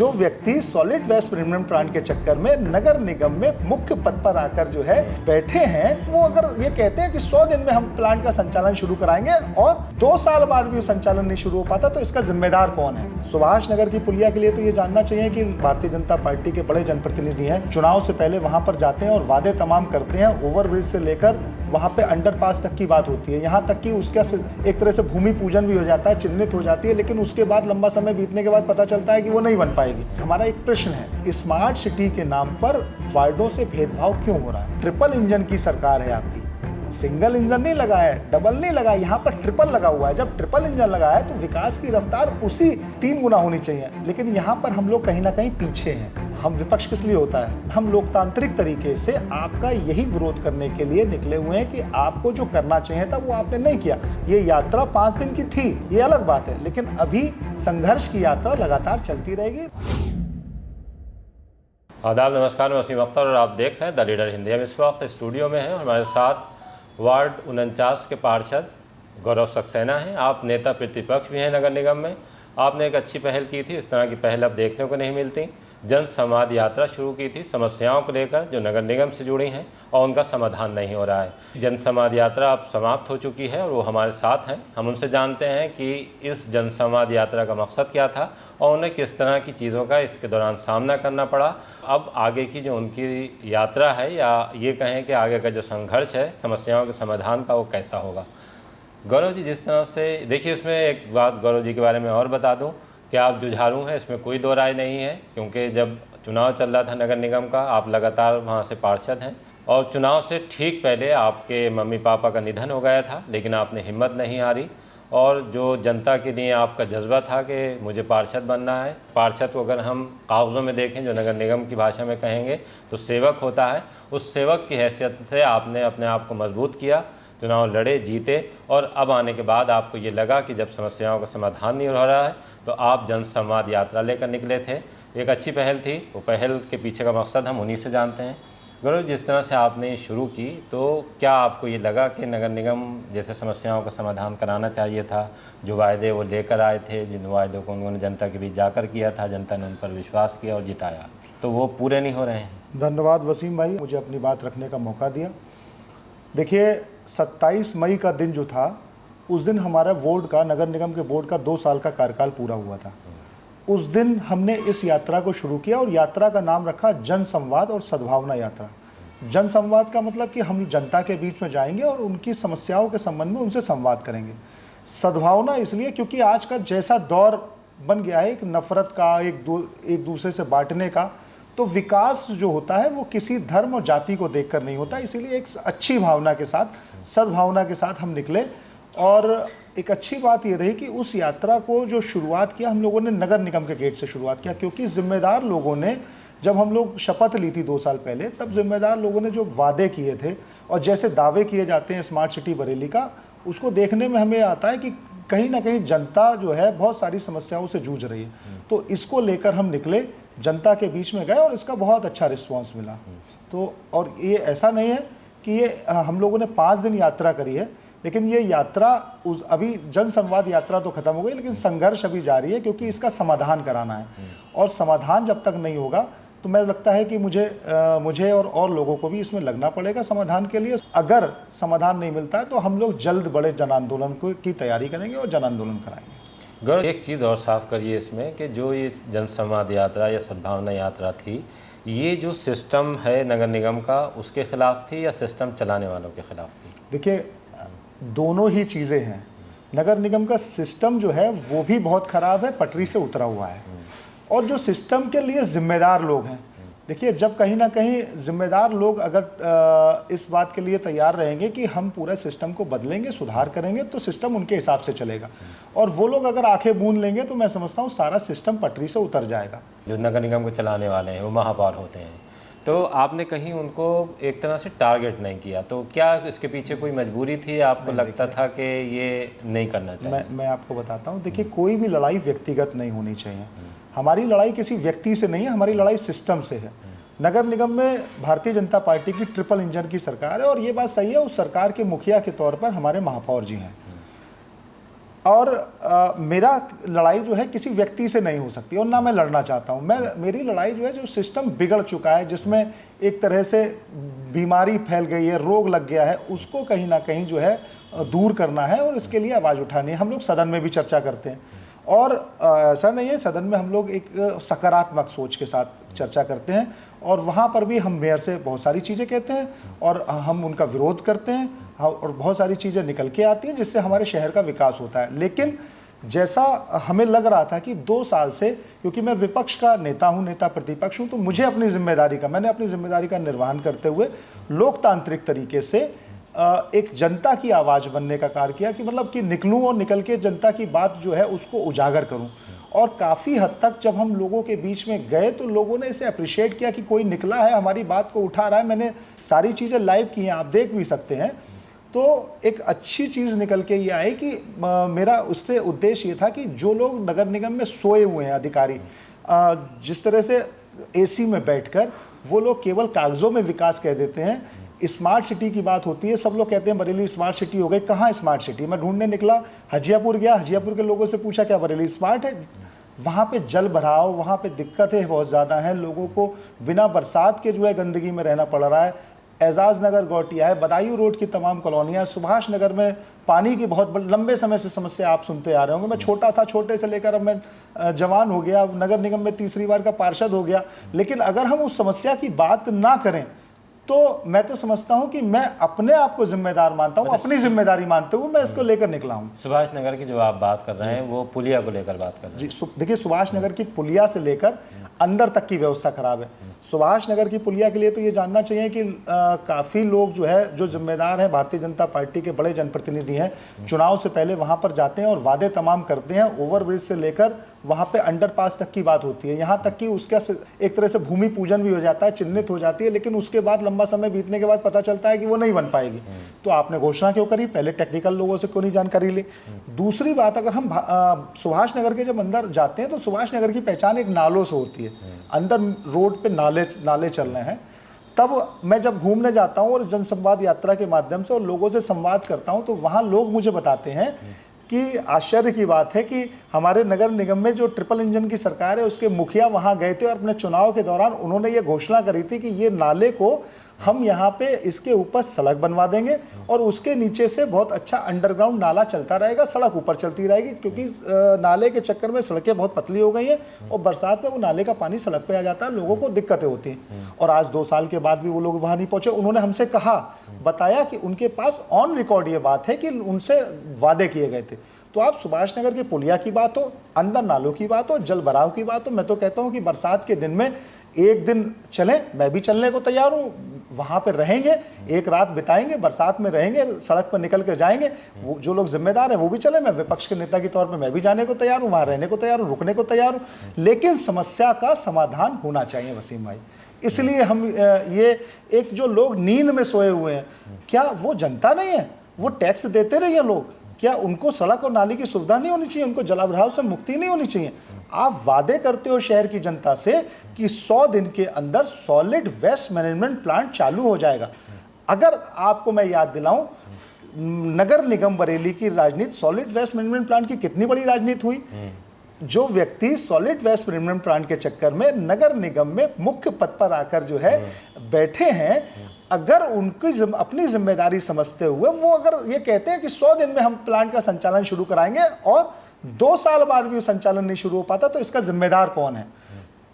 जो व्यक्ति solid waste management plant के चक्कर में नगर निगम में मुख्य पद पर आकर जो है बैठे हैं, वो अगर ये कहते हैं कि 100 दिन में हम प्लांट का संचालन शुरू कराएंगे और 2 साल बाद भी संचालन नहीं शुरू हो पाता, तो इसका जिम्मेदार कौन है? सुभाष नगर की पुलिया के लिए तो ये जानना चाहिए कि भारतीय जनता पार्टी के बड़े जनप्रतिनिधि हैं, चुनाव से पहले वहां पर जाते हैं और वादे तमाम करते हैं। ओवरब्रिज से लेकर वहां पे अंडरपास तक की बात होती है, यहाँ तक कि उसका एक तरह से भूमि पूजन भी हो जाता है, चिन्हित हो जाती है, लेकिन उसके बाद लंबा समय बीतने के बाद पता चलता है कि वो नहीं बन पाएगी। हमारा एक प्रश्न है, स्मार्ट सिटी के नाम पर वार्डों से भेदभाव क्यों हो रहा है? ट्रिपल इंजन की सरकार है आपकी, सिंगल इंजन नहीं लगा है, डबल नहीं लगा, यहाँ पर ट्रिपल लगा हुआ है। जब ट्रिपल इंजन लगा है तो विकास की रफ्तार उसी 3 गुना होनी चाहिए, लेकिन यहाँ पर हम लोग कहीं ना कहीं पीछे हैं। हम विपक्ष किस लिए होता है? हम लोकतांत्रिक तरीके से आपका यही विरोध करने के लिए निकले हुए हैं कि आपको जो करना चाहिए था वो आपने नहीं किया। ये यात्रा 5 दिन की थी, ये अलग बात है, लेकिन अभी संघर्ष की यात्रा लगातार चलती रहेगी। आदाब, नमस्कार, मैं वसीम अख्तर और आप देख रहे हैं द लीडर हिंदी। हम इस वक्त स्टूडियो में हैं, हमारे साथ वार्ड 49 के पार्षद गौरव सक्सेना हैं। आप नेता प्रतिपक्ष भी हैं नगर निगम में। आपने एक अच्छी पहल की थी, इस तरह की पहल अब देखने को नहीं मिलती। जन संवाद यात्रा शुरू की थी समस्याओं को लेकर जो नगर निगम से जुड़ी हैं और उनका समाधान नहीं हो रहा है। जन संवाद यात्रा अब समाप्त हो चुकी है और वो हमारे साथ हैं। हम उनसे जानते हैं कि इस जन संवाद यात्रा का मकसद क्या था और उन्हें किस तरह की चीज़ों का इसके दौरान सामना करना पड़ा। अब आगे की जो उनकी यात्रा है, या ये कहें कि आगे का जो संघर्ष है समस्याओं के समाधान का, वो कैसा होगा। गौरव जी, जिस तरह से देखिए, इसमें एक बात गौरव जी के बारे में और बता दूं कि आप जुझारू हैं, इसमें कोई दो राय नहीं है, क्योंकि जब चुनाव चल रहा था नगर निगम का, आप लगातार वहां से पार्षद हैं और चुनाव से ठीक पहले आपके मम्मी पापा का निधन हो गया था, लेकिन आपने हिम्मत नहीं हारी और जो जनता के लिए आपका जज्बा था कि मुझे पार्षद बनना है। पार्षद को अगर हम कागज़ों में देखें, जो नगर निगम की भाषा में कहेंगे तो सेवक होता है। उस सेवक की हैसियत से आपने अपने आप को मजबूत किया, चुनाव लड़े, जीते और अब आने के बाद आपको ये लगा कि जब समस्याओं का समाधान नहीं हो रहा है तो आप जन संवाद यात्रा लेकर निकले थे। एक अच्छी पहल थी, वो पहल के पीछे का मकसद हम उन्हीं से जानते हैं। गौरव, जिस तरह से आपने शुरू की, तो क्या आपको ये लगा कि नगर निगम जैसे समस्याओं का समाधान कराना चाहिए था? जो वायदे वो लेकर आए थे, जिन वायदों को उन्होंने जनता के बीच जाकर किया था, जनता ने उन पर विश्वास किया और जिताया, तो वो पूरे नहीं हो रहे हैं? धन्यवाद वसीम भाई, मुझे अपनी बात रखने का मौका दिया। देखिए, 27 मई का दिन जो था, उस दिन हमारा बोर्ड का, नगर निगम के बोर्ड का 2 साल का कार्यकाल पूरा हुआ था। उस दिन हमने इस यात्रा को शुरू किया और यात्रा का नाम रखा जन संवाद और सद्भावना यात्रा। जन संवाद का मतलब कि हम जनता के बीच में जाएंगे और उनकी समस्याओं के संबंध में उनसे संवाद करेंगे। सद्भावना इसलिए क्योंकि आज का जैसा दौर बन गया है, एक नफरत का, एक दूसरे से बांटने का, तो विकास जो होता है वो किसी धर्म और जाति को देखकर नहीं होता। इसीलिए एक अच्छी भावना के साथ, सद्भावना के साथ हम निकले और एक अच्छी बात ये रही कि उस यात्रा को जो शुरुआत किया हम लोगों ने नगर निगम के गेट से शुरुआत किया, क्योंकि जिम्मेदार लोगों ने, जब हम लोग शपथ ली थी 2 साल पहले, तब जिम्मेदार लोगों ने जो वादे किए थे और जैसे दावे किए जाते हैं स्मार्ट सिटी बरेली का, उसको देखने में हमें आता है कि कहीं ना कहीं जनता जो है बहुत सारी समस्याओं से जूझ रही है। तो इसको लेकर हम निकले, जनता के बीच में गए और इसका बहुत अच्छा रिस्पॉन्स मिला। तो और ये ऐसा नहीं है कि ये हम लोगों ने 5 दिन यात्रा करी है, लेकिन ये यात्रा अभी जन संवाद यात्रा तो खत्म हो गई, लेकिन संघर्ष अभी जारी है, क्योंकि इसका समाधान कराना है और समाधान जब तक नहीं होगा तो मुझे लगता है कि मुझे और लोगों को भी इसमें लगना पड़ेगा समाधान के लिए। अगर समाधान नहीं मिलता है तो हम लोग जल्द बड़े जन आंदोलन की तैयारी करेंगे और जन आंदोलन कराएंगे। गौरव, एक चीज़ और साफ करिए इसमें कि जो ये जन संवाद यात्रा या सद्भावना यात्रा थी, ये जो सिस्टम है नगर निगम का, उसके खिलाफ थी या सिस्टम चलाने वालों के खिलाफ थी? देखिए, दोनों ही चीज़ें हैं। नगर निगम का सिस्टम जो है वो भी बहुत ख़राब है, पटरी से उतरा हुआ है, और जो सिस्टम के लिए जिम्मेदार लोग हैं, देखिए, जब कहीं ना कहीं जिम्मेदार लोग अगर इस बात के लिए तैयार रहेंगे कि हम पूरा सिस्टम को बदलेंगे, सुधार करेंगे, तो सिस्टम उनके हिसाब से चलेगा। और वो लोग अगर आंखें मूंद लेंगे तो मैं समझता हूँ सारा सिस्टम पटरी से उतर जाएगा। जो नगर निगम को चलाने वाले हैं वो महापौर होते हैं, तो आपने कहीं उनको एक तरह से टारगेट नहीं किया, तो क्या इसके पीछे कोई मजबूरी थी? आपको लगता था कि ये नहीं करना चाहिए? मैं आपको बताता हूँ। देखिए, कोई भी लड़ाई व्यक्तिगत नहीं होनी चाहिए। हमारी लड़ाई किसी व्यक्ति से नहीं है, हमारी लड़ाई सिस्टम से है। नगर निगम में भारतीय जनता पार्टी की ट्रिपल इंजन की सरकार है और ये बात सही है, उस सरकार के मुखिया के तौर पर हमारे महापौर जी हैं। और मेरा लड़ाई जो है किसी व्यक्ति से नहीं हो सकती और ना मैं लड़ना चाहता हूँ। मेरी लड़ाई जो है जो सिस्टम बिगड़ चुका है, जिसमें एक तरह से बीमारी फैल गई है, रोग लग गया है, उसको कहीं ना कहीं जो है दूर करना है और इसके लिए आवाज़ उठानी है। हम लोग सदन में भी चर्चा करते हैं और ऐसा नहीं है, सदन में हम लोग एक सकारात्मक सोच के साथ चर्चा करते हैं और वहाँ पर भी हम मेयर से बहुत सारी चीज़ें कहते हैं और हम उनका विरोध करते हैं और बहुत सारी चीज़ें निकल के आती हैं जिससे हमारे शहर का विकास होता है। लेकिन जैसा हमें लग रहा था कि 2 साल से, क्योंकि मैं विपक्ष का नेता हूं, नेता प्रतिपक्ष हूं, तो मुझे मैंने अपनी जिम्मेदारी का निर्वहन करते हुए लोकतांत्रिक तरीके से एक जनता की आवाज़ बनने का कार्य किया कि मतलब कि निकलूं और निकल के जनता की बात जो है उसको उजागर करूं। और काफ़ी हद तक जब हम लोगों के बीच में गए तो लोगों ने इसे अप्रिशिएट किया कि कोई निकला है, हमारी बात को उठा रहा है। मैंने सारी चीज़ें लाइव की हैं, आप देख भी सकते हैं। तो एक अच्छी चीज़ निकल के ये आई कि मेरा उससे उद्देश्य ये था कि जो लोग नगर निगम में सोए हुए हैं अधिकारी, जिस तरह से एसी में बैठकर वो लोग केवल कागज़ों में विकास कह देते हैं। स्मार्ट सिटी की बात होती है, सब लोग कहते हैं बरेली स्मार्ट सिटी हो गई। कहाँ स्मार्ट सिटी? मैं ढूंढने निकला, हजियापुर गया, हजियापुर के लोगों से पूछा क्या बरेली स्मार्ट है? वहाँ पे जल भराव, वहाँ पे दिक्कतें बहुत ज़्यादा हैं, लोगों को बिना बरसात के जो है गंदगी में रहना पड़ रहा है। एजाज नगर गौटिया है, बदायूं रोड की तमाम कॉलोनियाँ, सुभाष नगर में पानी की बहुत लंबे समय से समस्या आप सुनते आ रहे होंगे। मैं छोटा था, छोटे से लेकर अब मैं जवान हो गया, नगर निगम में तीसरी बार का पार्षद हो गया। लेकिन अगर हम उस समस्या की बात ना करें तो मैं तो समझता हूं कि मैं अपने आप को जिम्मेदार मानता हूं, अपनी जिम्मेदारी मानते हुए मैं इसको लेकर निकला हूं। सुभाष नगर की जो आप बात कर रहे हैं वो पुलिया को लेकर बात कर रहे हैं। जी देखिए, सुभाष नगर की पुलिया से लेकर अंदर तक की व्यवस्था खराब है। सुभाष नगर की पुलिया के लिए तो ये जानना चाहिए कि काफ़ी लोग जो है, जो जिम्मेदार हैं, भारतीय जनता पार्टी के बड़े जनप्रतिनिधि हैं, चुनाव से पहले वहाँ पर जाते हैं और वादे तमाम करते हैं। ओवरब्रिज से लेकर वहाँ पे अंडरपास तक की बात होती है, यहाँ तक कि उसका एक तरह से भूमि पूजन भी हो जाता है, चिन्हित हो जाती है, लेकिन उसके बाद लंबा समय बीतने के बाद पता चलता है कि वो नहीं बन पाएगी। तो आपने घोषणा क्यों करी? पहले टेक्निकल लोगों से क्यों नहीं जानकारी ली? दूसरी बात, अगर हम सुभाष नगर के जब अंदर जाते हैं तो सुभाष नगर की पहचान एक नालों से होती है। अंदर रोड पे नाले चल रहे हैं। तब मैं जब घूमने जाता हूँ और जनसंवाद यात्रा के माध्यम से और लोगों से संवाद करता हूँ तो वहाँ लोग मुझे बताते हैं कि आश्चर्य की बात है कि हमारे नगर निगम में जो ट्रिपल इंजन की सरकार है उसके मुखिया वहाँ गए थे और अपने चुनाव के दौरान उन्होंने ये घोषणा करी थी कि ये नाले को हम यहाँ पे इसके ऊपर सड़क बनवा देंगे और उसके नीचे से बहुत अच्छा अंडरग्राउंड नाला चलता रहेगा, सड़क ऊपर चलती रहेगी, क्योंकि नाले के चक्कर में सड़कें बहुत पतली हो गई हैं और बरसात में वो नाले का पानी सड़क पे आ जाता है, लोगों को दिक्कतें होती हैं। और आज 2 साल के बाद भी वो लोग वहाँ नहीं पहुँचे। उन्होंने हमसे बताया कि उनके पास ऑन रिकॉर्ड ये बात है कि उनसे वादे किए गए थे। तो आप सुभाष नगर के पुलिया की बात हो, अंदर नालों की बात हो, जल भराव की बात हो, मैं तो कहता हूँ कि बरसात के दिन में एक दिन चलें, मैं भी चलने को तैयार हूँ। वहाँ पर रहेंगे, एक रात बिताएंगे, बरसात में रहेंगे, सड़क पर निकल कर जाएंगे। वो जो लोग जिम्मेदार हैं वो भी चले, मैं विपक्ष के नेता के तौर पे मैं भी जाने को तैयार हूँ, वहाँ रहने को तैयार हूँ, रुकने को तैयार हूँ। लेकिन समस्या का समाधान होना चाहिए वसीम भाई। इसलिए हम ये एक जो लोग नींद में सोए हुए हैं, क्या वो जनता नहीं है? वो टैक्स देते रहिए लोग, क्या उनको सड़क और नाली की सुविधा नहीं होनी चाहिए? उनको जलाभराव से मुक्ति नहीं होनी चाहिए? आप वादे करते हो शहर की जनता से कि 100 दिन के अंदर सॉलिड वेस्ट मैनेजमेंट प्लांट चालू हो जाएगा। अगर आपको मैं याद दिलाऊं, नगर निगम बरेली की राजनीति सॉलिड वेस्ट मैनेजमेंट प्लांट की कितनी बड़ी राजनीति हुई। जो व्यक्ति सॉलिड वेस्ट मैनेजमेंट प्लांट के चक्कर में नगर निगम में मुख्य पद पर आकर जो है बैठे हैं, अगर उनकी अपनी जिम्मेदारी समझते हुए वो अगर ये कहते हैं कि 100 दिन में हम प्लांट का संचालन शुरू कराएंगे और 2 साल बाद भी संचालन नहीं शुरू हो पाता, तो इसका जिम्मेदार कौन है?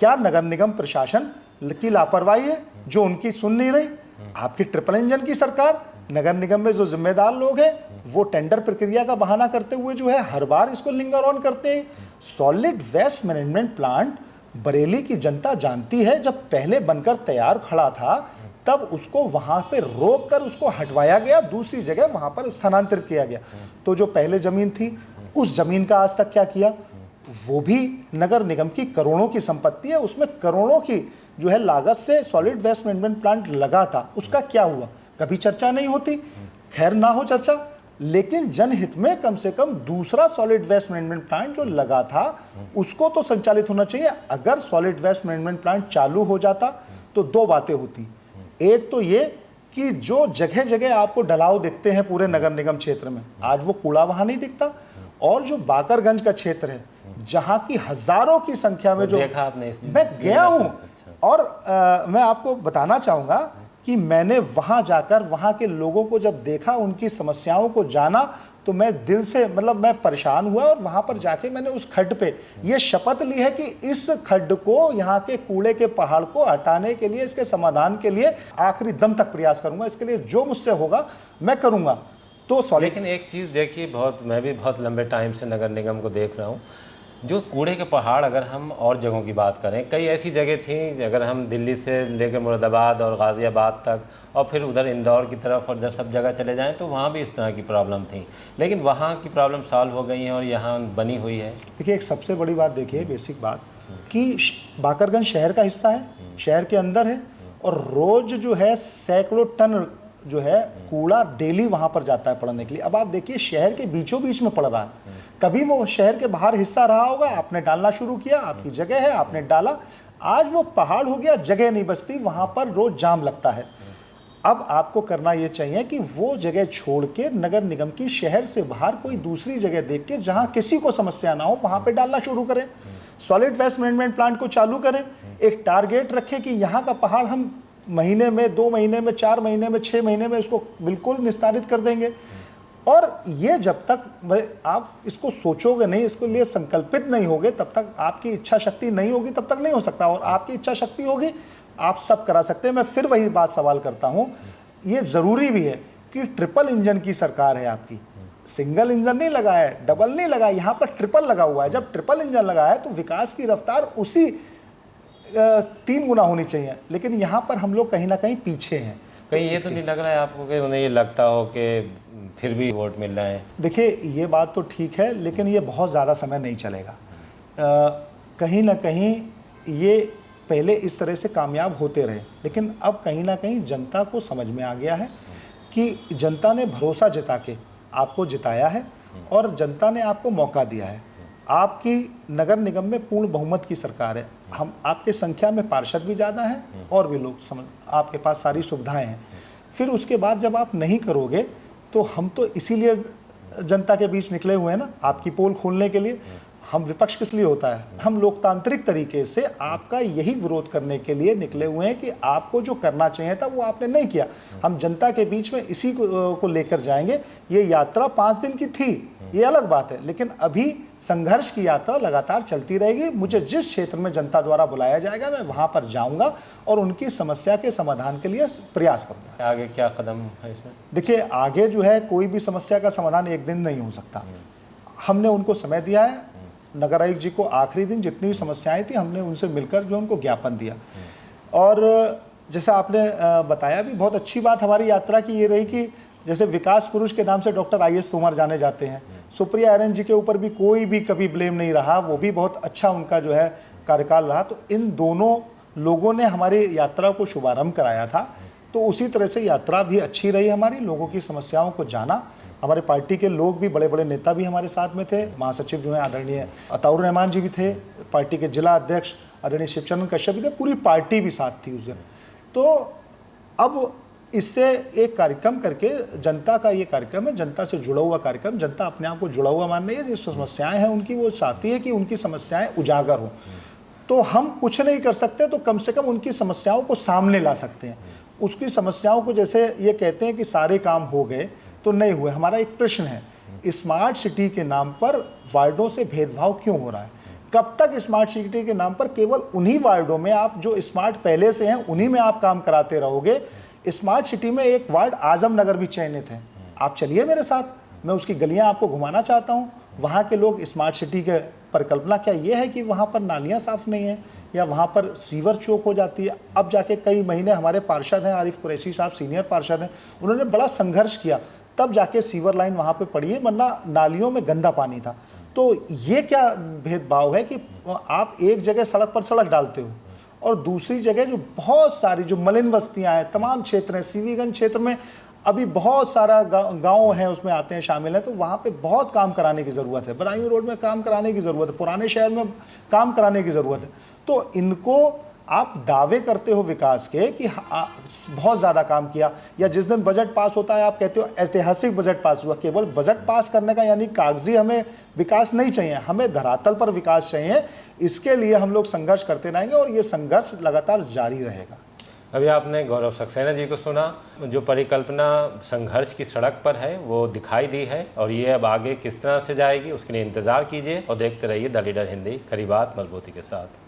क्या नगर निगम प्रशासन की लापरवाही है जो उनकी सुन नहीं रही? आपकी ट्रिपल इंजन की सरकार, नगर निगम में जो जिम्मेदार लोग हैं वो टेंडर प्रक्रिया का बहाना करते हुए जो है हर बार इसको लिंगर ऑन करते हैं। Solid waste management plant Bareilly की जनता जानती है, जब पहले बनकर तैयार खड़ा था तब उसको वहां पे रोक कर उसको हटवाया गया, दूसरी जगह वहां पर स्थानांतरित किया गया। तो जो पहले जमीन थी उस जमीन का आज तक क्या किया? वो भी नगर निगम की करोड़ों की संपत्ति है, उसमें करोड़ों की जो है लागत से सॉलिड वेस्ट मैनेजमेंट प्लांट लगा था, उसका क्या हुआ? कभी चर्चा नहीं होती। खैर ना हो चर्चा, लेकिन जनहित में कम से कम दूसरा सॉलिड वेस्ट मैनेजमेंट प्लांट जो लगा था उसको तो संचालित होना चाहिए। अगर सॉलिड वेस्ट मैनेजमेंट प्लांट चालू हो जाता तो 2 बातें होती। एक तो ये कि जो जगह जगह आपको ढलाव दिखते हैं पूरे नगर निगम क्षेत्र में, आज वो कूड़ा वहां नहीं दिखता। और जो बाकरगंज का क्षेत्र है, जहाँ की हजारों की संख्या में जो देखा आपने मैं गया हूँ, और मैं आपको बताना चाहूँगा कि मैंने वहाँ जाकर वहाँ के लोगों को जब देखा, उनकी समस्याओं को जाना, तो मैं दिल से मतलब मैं परेशान हुआ। और वहाँ पर जाके मैंने उस खड्ड पे ये शपथ ली है कि इस खड्ड को, यहाँ के कूड़े के पहाड़ को हटाने के लिए, इसके समाधान के लिए आखिरी दम तक प्रयास करूँगा। इसके लिए जो मुझसे होगा मैं करूँगा। तो लेकिन एक चीज़ देखिए, मैं भी बहुत लंबे टाइम से नगर निगम को देख रहा हूँ, जो कूड़े के पहाड़, अगर हम और जगहों की बात करें, कई ऐसी जगह थी, अगर हम दिल्ली से लेकर मुरादाबाद और गाज़ियाबाद तक और फिर उधर इंदौर की तरफ और सब जगह चले जाएं तो वहाँ भी इस तरह की प्रॉब्लम थी, लेकिन वहाँ की प्रॉब्लम सॉल्व हो गई है और यहाँ बनी हुई है। देखिए, एक सबसे बड़ी बात देखिए, बेसिक बात कि बाकरगंज शहर का हिस्सा है, शहर के अंदर है, और रोज जो है सैकड़ों टन जो है कूड़ा डेली वहां पर जाता है पड़ने के लिए। अब आप देखिए, शहर के बीचों बीच में पड़ रहा है। कभी वो शहर के बाहर हिस्सा रहा होगा, आपने डालना शुरू किया, आपकी जगह है, आपने डाला, आज वो पहाड़ हो गया, जगह नहीं बचती, वहां पर रोज जाम लगता है। अब आपको करना ये चाहिए कि वो जगह छोड़ के नगर निगम की शहर से बाहर कोई दूसरी जगह देख के, जहां किसी को समस्या ना हो, वहां पे डालना शुरू करें। सॉलिड वेस्ट मैनेजमेंट प्लांट को चालू करें। एक टारगेट रखें कि यहाँ का पहाड़ हम महीने में, 2 महीने में, 4 महीने में, 6 महीने में इसको बिल्कुल निस्तारित कर देंगे। और ये जब तक आप इसको सोचोगे नहीं, इसके लिए संकल्पित नहीं होगे, तब तक आपकी इच्छा शक्ति नहीं होगी, तब तक नहीं हो सकता। और आपकी इच्छा शक्ति होगी, आप सब करा सकते हैं। मैं फिर वही बात सवाल करता हूँ, ये ज़रूरी भी है कि ट्रिपल इंजन की सरकार है आपकी, सिंगल इंजन नहीं लगा है, डबल नहीं लगा है, यहाँ पर ट्रिपल लगा हुआ है। जब ट्रिपल इंजन लगा है तो विकास की रफ्तार उसी 3 गुना होनी चाहिए, लेकिन यहाँ पर हम लोग कहीं ना कहीं पीछे हैं। कहीं ये तो नहीं लग रहा है आपको कि उन्हें ये लगता हो कि फिर भी वोट मिल रहे हैं? देखिए, ये बात तो ठीक है, लेकिन ये बहुत ज़्यादा समय नहीं चलेगा। कहीं ना कहीं ये पहले इस तरह से कामयाब होते रहे, लेकिन अब कहीं ना कहीं जनता को समझ में आ गया है कि जनता ने भरोसा जता के आपको जिताया है और जनता ने आपको मौका दिया है। आपकी नगर निगम में पूर्ण बहुमत की सरकार है, हम आपके संख्या में पार्षद भी ज़्यादा हैं और भी लोग समझ, आपके पास सारी सुविधाएं हैं। फिर उसके बाद जब आप नहीं करोगे तो हम तो इसीलिए जनता के बीच निकले हुए हैं ना, आपकी पोल खोलने के लिए। हम विपक्ष किस लिए होता है? हम लोकतांत्रिक तरीके से आपका यही विरोध करने के लिए निकले हुए हैं कि आपको जो करना चाहिए था वो आपने नहीं किया। हम जनता के बीच में इसी को लेकर जाएंगे। ये यात्रा 5 दिन की थी, ये अलग बात है, लेकिन अभी संघर्ष की यात्रा लगातार चलती रहेगी। मुझे जिस क्षेत्र में जनता द्वारा बुलाया जाएगा मैं वहां पर जाऊंगा और उनकी समस्या के समाधान के लिए प्रयास करूंगा। आगे क्या कदम है इसमें? देखिए, आगे जो है कोई भी समस्या का समाधान एक दिन नहीं हो सकता। हमने उनको समय दिया है, नगर आयुक्त जी को आखिरी दिन जितनी समस्याएं थी हमने उनसे मिलकर जो उनको ज्ञापन दिया। और जैसे आपने बताया भी, बहुत अच्छी बात हमारी यात्रा की ये रही कि जैसे विकास पुरुष के नाम से डॉक्टर IAS तोमर जाने जाते हैं, सुप्रिया आर्यन जी के ऊपर भी कोई भी कभी ब्लेम नहीं रहा, वो भी बहुत अच्छा उनका जो है कार्यकाल रहा। तो इन दोनों लोगों ने हमारी यात्रा को शुभारंभ कराया था, तो उसी तरह से यात्रा भी अच्छी रही हमारी, लोगों की समस्याओं को जाना। हमारे पार्टी के लोग भी, बड़े बड़े नेता भी हमारे साथ में थे। महासचिव जो है आदरणीय अताउर रहमान जी भी थे, पार्टी के जिला अध्यक्ष आदरणीय शिवचंद्र कश्यप भी थे, पूरी पार्टी भी साथ थी उस दिन। तो अब इससे एक कार्यक्रम करके, जनता का ये कार्यक्रम है, जनता से जुड़ा हुआ कार्यक्रम, जनता अपने आप को जुड़ा हुआ मान रही है। जो समस्याएं हैं उनकी, वो चाहती है कि उनकी समस्याएं उजागर हों। तो हम कुछ नहीं कर सकते तो कम से कम उनकी समस्याओं को सामने ला सकते हैं। उसकी समस्याओं को, जैसे ये कहते हैं कि सारे काम हो गए, तो नहीं हुए। हमारा एक प्रश्न है, स्मार्ट सिटी के नाम पर वार्डों से भेदभाव क्यों हो रहा है? कब तक स्मार्ट सिटी के नाम पर केवल उन्हीं वार्डों में, आप जो स्मार्ट पहले से हैं उन्हीं में आप काम कराते रहोगे? स्मार्ट सिटी में एक वार्ड आजम नगर भी चयनित है, आप चलिए मेरे साथ, मैं उसकी गलियां आपको घुमाना चाहता हूं। वहां के लोग स्मार्ट सिटी के परिकल्पना क्या ये है कि वहां पर नालियां साफ नहीं है या वहां पर सीवर चौक हो जाती है? अब जाके कई महीने हमारे पार्षद हैं, आरिफ कुरैशी साहब सीनियर पार्षद हैं, उन्होंने बड़ा संघर्ष किया, तब जाके सीवर लाइन वहां पे पड़ी है, वरना नालियों में गंदा पानी था। तो ये क्या भेदभाव है कि आप एक जगह सड़क पर सड़क डालते हो और दूसरी जगह जो बहुत सारी जो मलिन बस्तियां हैं, तमाम क्षेत्र हैं, सीवीगंज क्षेत्र में अभी बहुत सारा गांव है उसमें आते हैं, शामिल हैं, तो वहाँ पे बहुत काम कराने की ज़रूरत है। बदायूं रोड में काम कराने की ज़रूरत है, पुराने शहर में काम कराने की ज़रूरत है। तो इनको आप दावे करते हो विकास के कि बहुत ज़्यादा काम किया, या जिस दिन बजट पास होता है आप कहते हो ऐतिहासिक बजट पास हुआ। केवल बजट पास करने का यानी कागजी हमें विकास नहीं चाहिए, हमें धरातल पर विकास चाहिए। इसके लिए हम लोग संघर्ष करते रहेंगे और ये संघर्ष लगातार जारी रहेगा। अभी आपने गौरव सक्सेना जी को सुना। जो परिकल्पना संघर्ष की सड़क पर है वो दिखाई दी है, और ये अब आगे किस तरह से जाएगी उसके लिए इंतज़ार कीजिए और देखते रहिए द लीडर हिंदी, खरी बात मजबूती के साथ।